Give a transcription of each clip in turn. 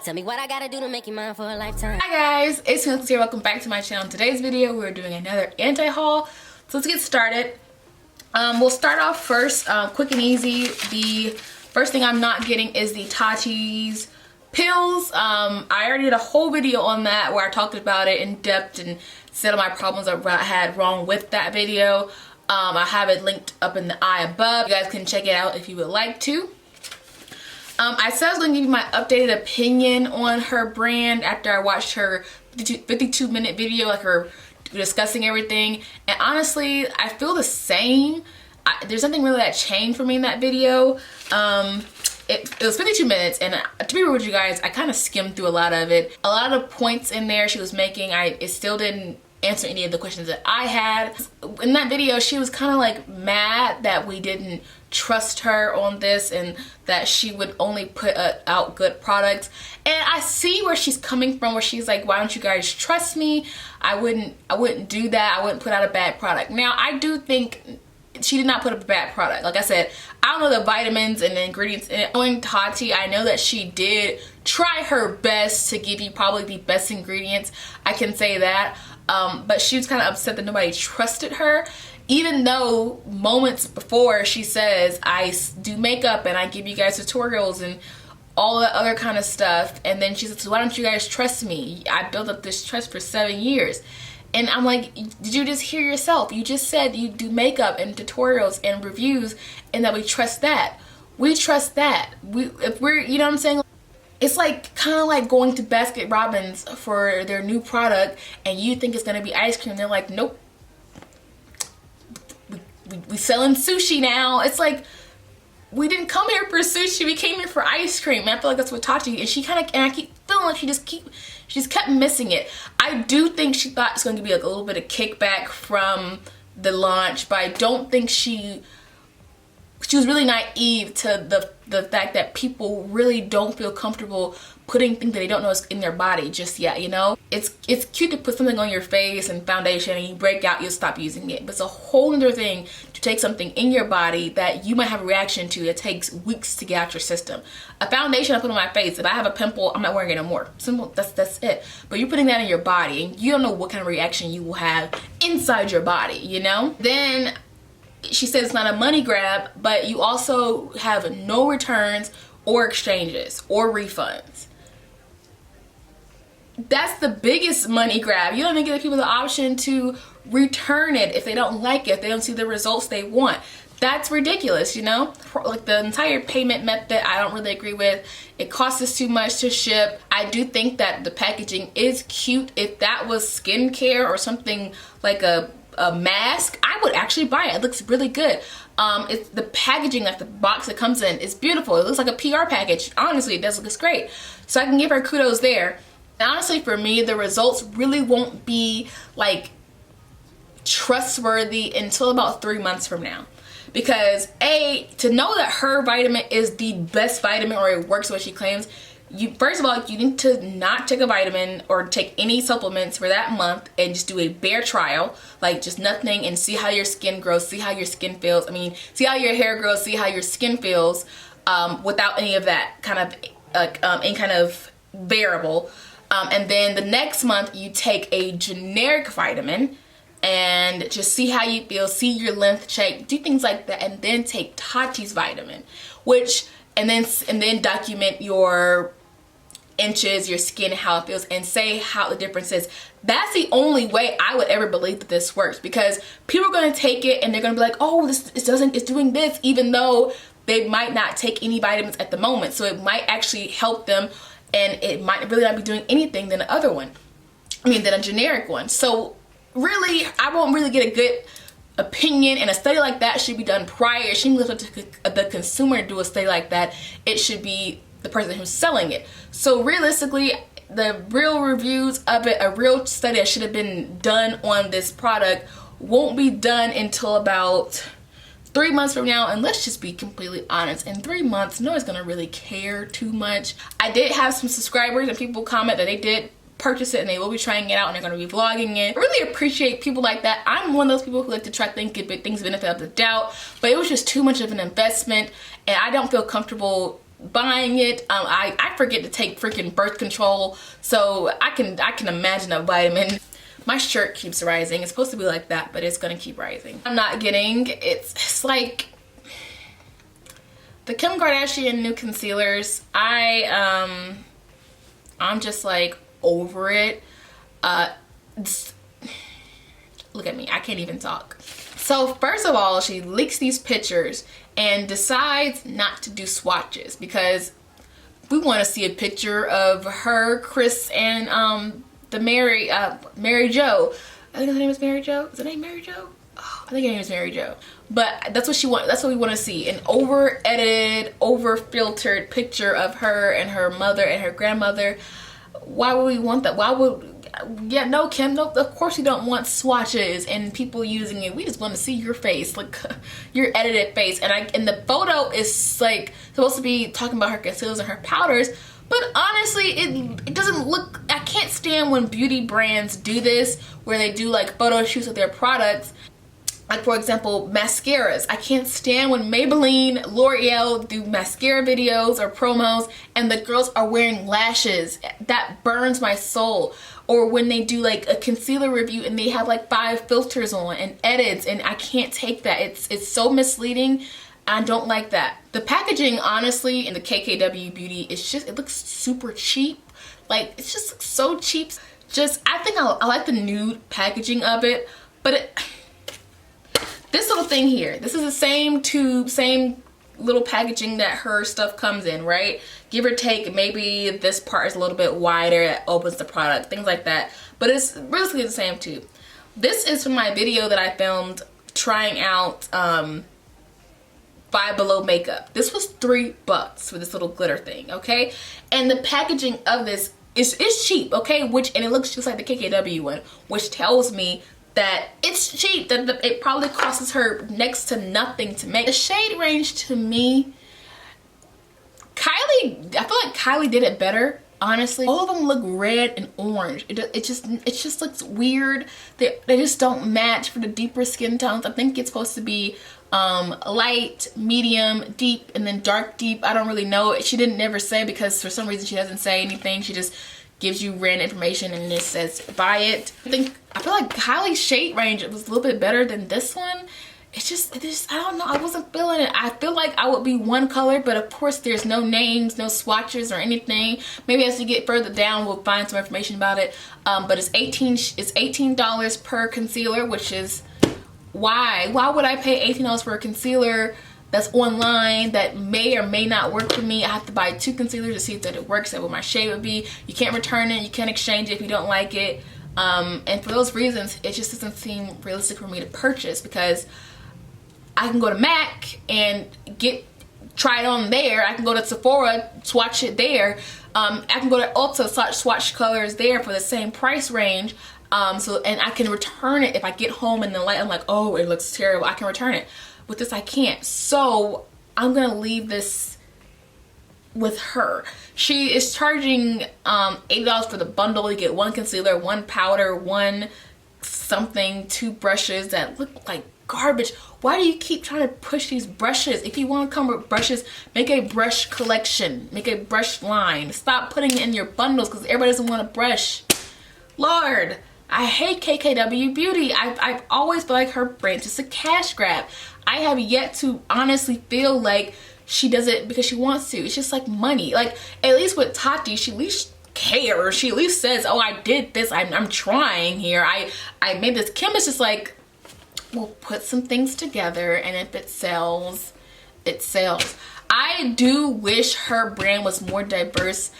Tell me what I gotta do to make you mine for a lifetime. Hi guys, it's Alexis here. Welcome back to my channel. In today's video, we're doing another anti-haul. So let's get started. We'll start off first, quick and easy. The first thing I'm not getting is the Tati's pills. I already did a whole video on that where I talked about it in depth and said all my problems that I had wrong with that video. I have it linked up in the eye above. You guys can check it out if you would like to. I said I was going to give you my updated opinion on her brand after I watched her 52-minute video, like her discussing everything. And honestly, I feel the same. There's nothing really that changed for me in that video. It was 52 minutes, and to be real with you guys, I kind of skimmed through a lot of it. A lot of the points in there she was making, it still didn't answer any of the questions that I had. In that video, she was kind of like mad that we didn't trust her on this and that she would only put out good products. And I see where she's coming from, where she's like, why don't you guys trust me? I wouldn't do that. I wouldn't put out a bad product. Now, I do think she did not put up a bad product. Like I said, I don't know the vitamins and the ingredients in it. Knowing Tati, I know that she did try her best to give you probably the best ingredients. I can say that. But she was kind of upset that nobody trusted her. Even though moments before she says, I do makeup and I give you guys tutorials and all that other kind of stuff. And then she says, so why don't you guys trust me? I built up this trust for 7 years. And I'm like, did you just hear yourself? You just said you do makeup and tutorials and reviews and that we trust that. We trust that. If we're, you know what I'm saying? It's like kind of like going to Baskin Robbins for their new product and you think it's going to be ice cream. They're like, nope. We selling sushi now. It's like, we didn't come here for sushi. We came here for ice cream. And I feel like that's what Tati, and she kind of, and I keep feeling like she just kept missing it. I do think she thought it's going to be like a little bit of kickback from the launch, but I don't think she was really naive to the fact that people really don't feel comfortable putting things that they don't know is in their body just yet, you know? It's cute to put something on your face and foundation and you break out, you'll stop using it. But it's a whole other thing to take something in your body that you might have a reaction to that takes weeks to get out your system. A foundation I put on my face, if I have a pimple, I'm not wearing it anymore. Simple, that's it. But you're putting that in your body and you don't know what kind of reaction you will have inside your body, you know? Then she said it's not a money grab, but you also have no returns or exchanges or refunds. That's the biggest money grab. You don't even give people the option to return it if they don't like it, if they don't see the results they want. That's ridiculous, you know? Like the entire payment method, I don't really agree with. It costs us too much to ship. I do think that the packaging is cute. If that was skincare or something like a mask, I would actually buy it. It looks really good. It's the packaging, like the box it comes in, is beautiful. It looks like a PR package. Honestly, it does look great. So I can give her kudos there. And honestly, for me, the results really won't be like trustworthy until about 3 months from now. Because to know that her vitamin is the best vitamin or it works what she claims, first of all, you need to not take a vitamin or take any supplements for that month and just do a bare trial, like just nothing, and see how your skin grows, see how your skin feels. I mean, see how your hair grows, see how your skin feels without any of that kind of any kind of variable. And then the next month you take a generic vitamin and just see how you feel, see your length check, do things like that, and then take Tati's vitamin, and then document your inches, your skin, how it feels, and say how the difference is. That's the only way I would ever believe that this works, because people are going to take it and they're going to be like, oh, it's doing this, even though they might not take any vitamins at the moment. So it might actually help them, and it might really not be doing anything than the other one. Than a generic one. So really, I won't really get a good opinion, and a study like that should be done prior. It shouldn't be left to the consumer to do a study like that. It should be the person who's selling it. So realistically, the real reviews of it, a real study that should have been done on this product, won't be done until about 3 months from now. And let's just be completely honest, in 3 months, no one's gonna really care too much. I did have some subscribers and people comment that they did purchase it and they will be trying it out and they're going to be vlogging it. I really appreciate people like that. I'm one of those people who like to try to give things benefit of the doubt, but it was just too much of an investment and I don't feel comfortable buying it. I forget to take freaking birth control, so I can imagine a vitamin. My shirt keeps rising. It's supposed to be like that, but it's gonna keep rising. I'm not getting, it's like the Kim Kardashian new concealers. I'm just like over it. Look at me, I can't even talk. So first of all, she leaks these pictures and decides not to do swatches because we want to see a picture of her, Chris, and the Mary Jo. I think her name is Mary Jo. Is her name Mary Jo? Oh, I think her name is Mary Jo. But that's what she wants. That's what we want to see. An over-edited, over-filtered picture of her and her mother and her grandmother. Why would we want that? Why would... Yeah, no, Kim, no, of course you don't want swatches and people using it. We just want to see your face, like your edited face. And the photo is like supposed to be talking about her concealers and her powders, but honestly, it doesn't look. I can't stand when beauty brands do this, where they do like photo shoots of their products. Like, for example, mascaras. I can't stand when Maybelline, L'Oreal do mascara videos or promos and the girls are wearing lashes. That burns my soul. Or when they do like a concealer review and they have like 5 filters on and edits, and I can't take that. It's so misleading. I don't like that. The packaging, honestly, in the KKW Beauty, it's just, it looks super cheap. Like, it's just so cheap. Just, I think I like the nude packaging of it, but this little thing here, this is the same tube, same little packaging that her stuff comes in, right? Give or take, maybe this part is a little bit wider, that opens the product, things like that. But it's basically the same tube. This is from my video that I filmed trying out Five Below makeup. This was $3 for this little glitter thing, okay? And the packaging of this is cheap, okay? And it looks just like the KKW one, which tells me that it's cheap, that it probably costs her next to nothing to make. The shade range to me, I feel like Kylie did it better, honestly. All of them look red and orange. It just looks weird. They just don't match for the deeper skin tones. I think it's supposed to be light, medium, deep, and then dark deep. I don't really know. She didn't never say, because for some reason she doesn't say anything. She just gives you random information and it says buy it. I feel like Kylie's shade range was a little bit better than this one. It just I don't know, I wasn't feeling it. I feel like I would be one color, but of course there's no names, no swatches or anything. Maybe as we get further down we'll find some information about it. But it's $18 per concealer, which is why would I pay $18 for a concealer that's online that may or may not work for me? I have to buy 2 concealers to see if that it works, what my shade would be. You can't return it, you can't exchange it if you don't like it. And for those reasons, it just doesn't seem realistic for me to purchase, because I can go to MAC and try it on there. I can go to Sephora, swatch it there. I can go to Ulta, swatch colors there for the same price range. And I can return it if I get home in the light. I'm like, oh, it looks terrible. I can return it. With this, I can't. So I'm gonna leave this with her. She is charging $8 for the bundle. You get 1 concealer, 1 powder, 1 something, 2 brushes that look like garbage. Why do you keep trying to push these brushes? If you want to come with brushes, make a brush collection, make a brush line. Stop putting it in your bundles because everybody doesn't want a brush. Lord, I hate KKW Beauty. I've always felt like her brand is just a cash grab. I have yet to honestly feel like she does it because she wants to. It's just like money. Like, at least with Tati, she at least cares. She at least says, oh, I did this. I'm trying here. I made this. Kim is just like, we'll put some things together, and if it sells, it sells. I do wish her brand was more diverse,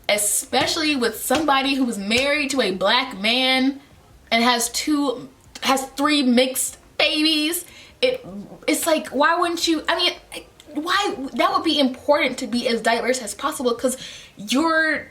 especially with somebody who was married to a black man and has 3 mixed babies. It's like, why wouldn't you? I mean, why? That would be important to be as diverse as possible, because your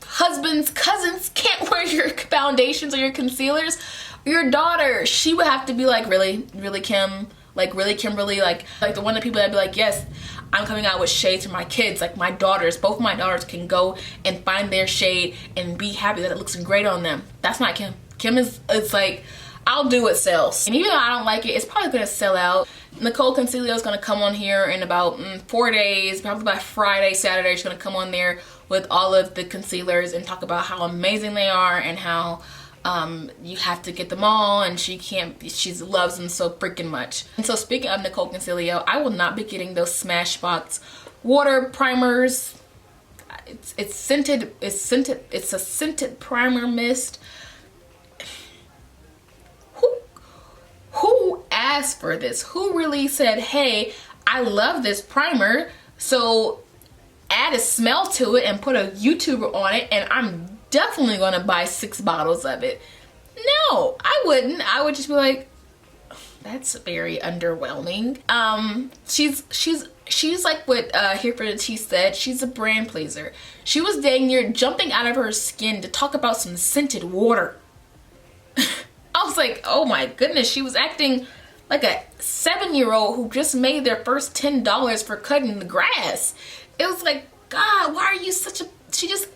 husband's cousins can't wear your foundations or your concealers. Your daughter, she would have to be like, really Kim, like really Kimberly, like the one of the people that'd be like, yes, I'm coming out with shades for my kids. Like, my daughters, both my daughters can go and find their shade and be happy that it looks great on them. That's not Kim. Kim is, it's like, I'll do what sells. And even though I don't like it, it's probably gonna sell out. Nicole Concealio is going to come on here in about 4 days, probably by Friday, Saturday. She's going to come on there with all of the concealers and talk about how amazing they are and how you have to get them all, and she loves them so freaking much. And so speaking of Nicole Concealio, I will not be getting those Smashbox water primers. It's scented. It's a scented primer mist. Who asked for this? Who really said, hey, I love this primer, so add a smell to it and put a YouTuber on it, and I'm definitely gonna buy 6 bottles of it? No, I wouldn't. I would just be like, that's very underwhelming. She's like what Here for the Tea said, she's a brand pleaser. She was dang near jumping out of her skin to talk about some scented water. I was like, oh my goodness, she was acting like a 7-year-old who just made their first $10 for cutting the grass. It was like, God, why are you such a, she just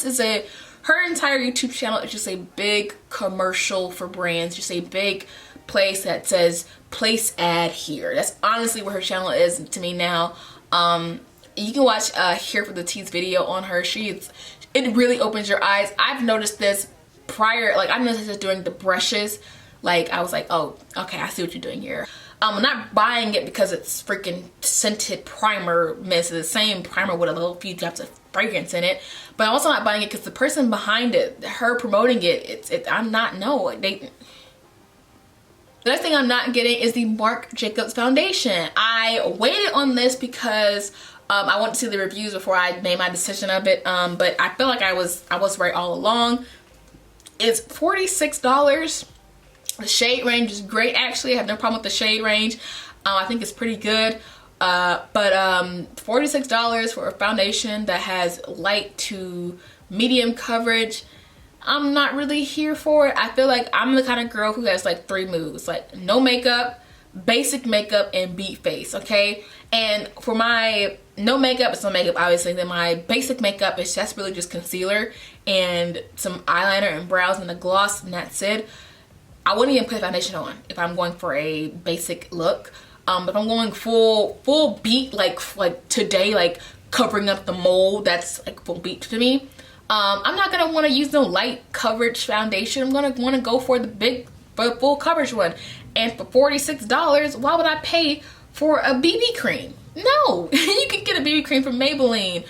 is a, her entire YouTube channel is just a big commercial for brands, just a big place that says place ad here. That's honestly what her channel is to me now. You can watch Here for the Tea's video on her. It really opens your eyes. I've noticed this prior, like I've noticed this during the brushes. Like I was like, oh, okay, I see what you're doing here. I'm not buying it because it's freaking scented primer mist. It's the same primer with a little few drops of fragrance in it. But I'm also not buying it because the person behind it, her promoting it, I'm not, no. The next thing I'm not getting is the Marc Jacobs foundation. I waited on this because I want to see the reviews before I made my decision of it. But I feel like I was right all along. It's $46. The shade range is great, actually. I have no problem with the shade range. I think it's pretty good. But $46 for a foundation that has light to medium coverage, I'm not really here for it. I feel like I'm the kind of girl who has like 3 moves, like no makeup, basic makeup, and beat face, okay? And for my no makeup, it's no makeup obviously, then my basic makeup is just really just concealer and some eyeliner and brows and a gloss, and that's it. I wouldn't even put foundation on if I'm going for a basic look. If I'm going full beat, like today, like covering up the mold, that's like full beat to me. I'm not gonna want to use no light coverage foundation. I'm gonna want to go for the full coverage one. And for $46, why would I pay for a BB cream? No, you can get a BB cream from Maybelline.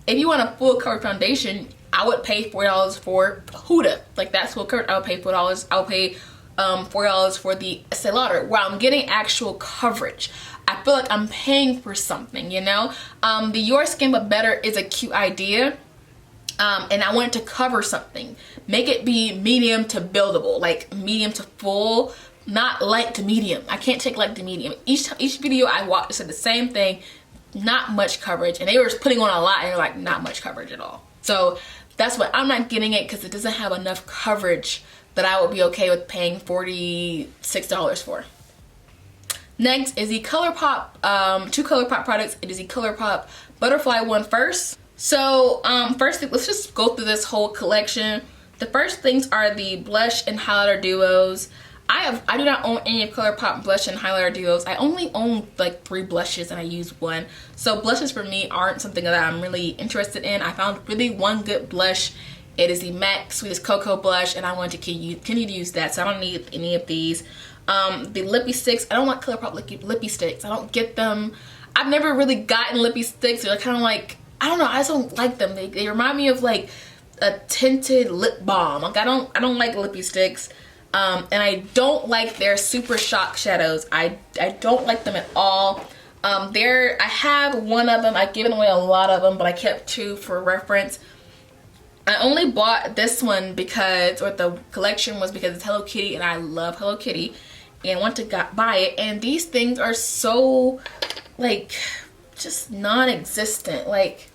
If you want a full coverage foundation, I would pay $4 for Huda. Like that's full coverage. I would pay $4. I would pay $4 for the Estee Lauder, where I'm getting actual coverage. I feel like I'm paying for something, you know? The Your Skin But Better is a cute idea. And I wanted to cover something. Make it be medium to buildable, like medium to full, not light to medium. I can't take light to medium. Each video I watched said the same thing, not much coverage. And they were putting on a lot and they're like, not much coverage at all. So that's why I'm not getting it, because it doesn't have enough coverage that I would be okay with paying $46 for. Next is the ColourPop, 2 ColourPop products. It is the ColourPop Butterfly one first. So first, let's just go through this whole collection. The first things are the blush and highlighter duos. I do not own any of ColourPop blush and highlighter duos. I only own like 3 blushes and I use 1. So blushes for me aren't something that I'm really interested in. I found really one good blush. It is the MAC Sweetest Cocoa blush, and I want to continue to use that, so I don't need any of these. The lippy sticks, I don't like ColourPop lippy sticks. I don't get them. I've never really gotten lippy sticks. They're kind of like, I don't know, I just don't like them. They remind me of like a tinted lip balm. Like I don't like lippy sticks. And I don't like their Super Shock shadows. I don't like them at all. I have 1 of them. I've given away a lot of them, but I kept 2 for reference. I only bought this one because, or the collection was because it's Hello Kitty, and I love Hello Kitty, and I want to buy it. And these things are so, like, just non-existent. Like,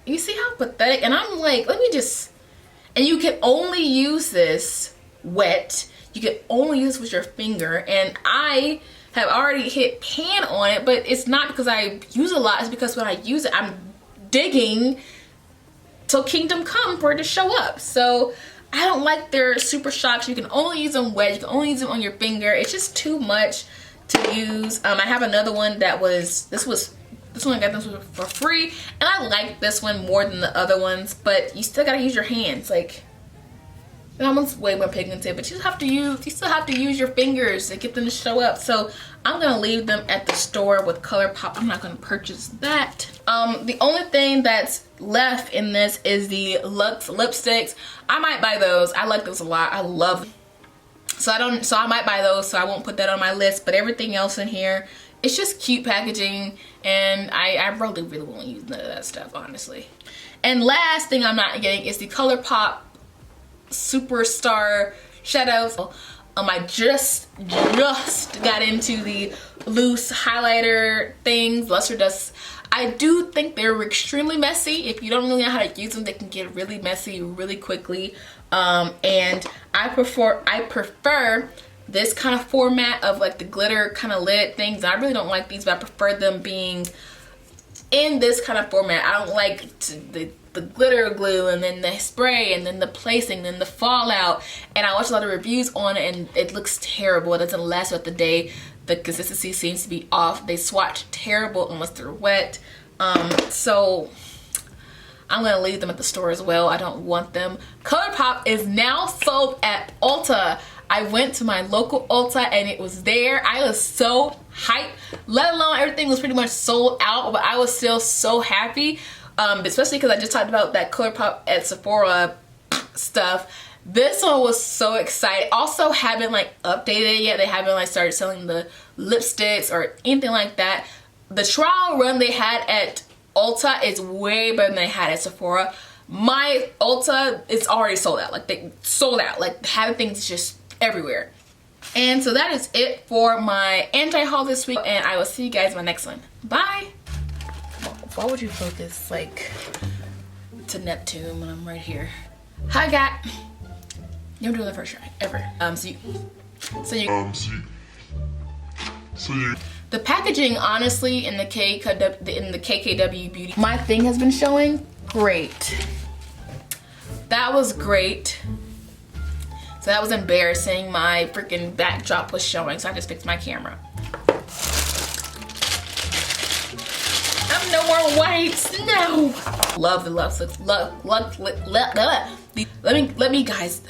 you see how pathetic? And I'm like, let me just, and you can only use this wet. You can only use this with your finger, and I have already hit pan on it, but it's not because I use a lot. It's because when I use it, I'm digging till Kingdom Come for it to show up. So I don't like their Super Shocks. You can only use them wet. You can only use them on your finger. It's just too much to use. I have another one that was, this one I got this one for free, and I like this one more than the other ones, but you still gotta use your hands. Like, that one's way more pigmented, but you still have to use your fingers to get them to show up. So I'm gonna leave them at the store with ColourPop. I'm not gonna purchase that. The only thing that's left in this is the Luxe lipsticks. I might buy those. I like those a lot. I love them. So I might buy those, so I won't put that on my list, but everything else in here, it's just cute packaging, and I really won't use none of that stuff, honestly. And last thing I'm not getting is the ColourPop Superstar shadows. I just got into the loose highlighter things, luster dusts. I do think they're extremely messy. If you don't really know how to use them, they can get really messy really quickly. And I prefer this kind of format of like the glitter kind of lid things. I really don't like these, but I prefer them being in this kind of format. I don't like the glitter glue and then the spray and then the placing and then the fallout, and I watch a lot of reviews on it and it looks terrible. It doesn't last throughout the day. The consistency seems to be off. They swatch terrible unless they're wet. So I'm gonna leave them at the store as well. I don't want them. ColourPop is now sold at Ulta. I went to my local Ulta and it was there. I was so hyped, let alone everything was pretty much sold out, but I was still so happy. Especially because I just talked about that ColourPop at Sephora stuff. This one was so exciting. Also haven't like updated it yet. They haven't like started selling the lipsticks or anything like that. The trial run they had at Ulta is way better than they had at Sephora. My Ulta is already sold out. Like, they sold out. Like, having things just everywhere. And so that is it for my anti-haul this week, and I will see you guys in my next one. Bye! Why would you focus like to Neptune when I'm right here? Hi, got. Never do the first try ever. The packaging, honestly, in the KKW Beauty, my thing has been showing great. That was great. So that was embarrassing. My freaking backdrop was showing, so I just fixed my camera. No more whites, no. Love the Luxe. Let me guys.